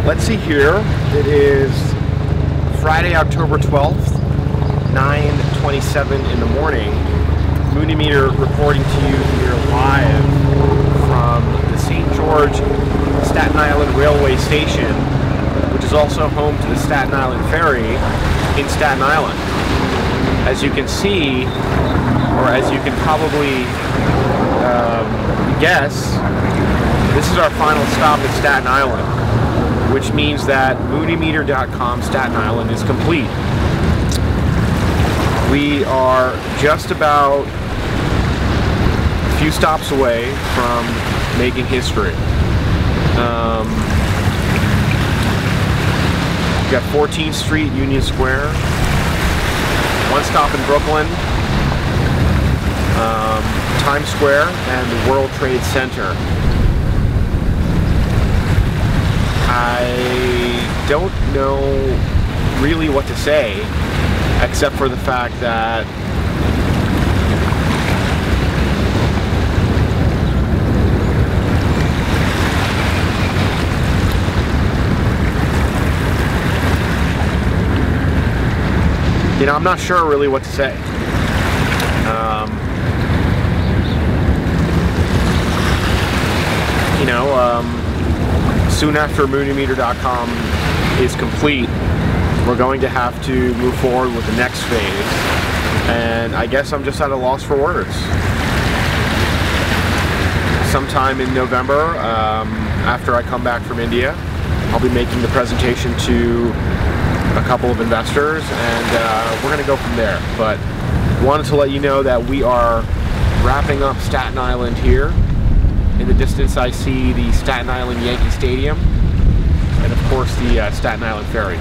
Let's see here. It is Friday, October 12th, 9:27 in the morning. Munimeter reporting to you here live from the St. George Staten Island Railway Station, which is also home to the Staten Island Ferry in Staten Island. As you can see, or as you can probably guess, this is our final stop at Staten Island, which means that munimeter.com Staten Island is complete. We are just about a few stops away from making history. We've got 14th Street, Union Square, one stop in Brooklyn, Times Square, and the World Trade Center. I don't know really what to say, except for the fact that I'm not sure really what to say. Soon after munimeter.com is complete, we're going to have to move forward with the next phase, and I guess I'm just at a loss for words. Sometime in November, after I come back from India, I'll be making the presentation to a couple of investors, and we're going to go from there. But wanted to let you know that we are wrapping up Staten Island here. In the distance I see the Staten Island Yankee Stadium, and of course the Staten Island Ferry.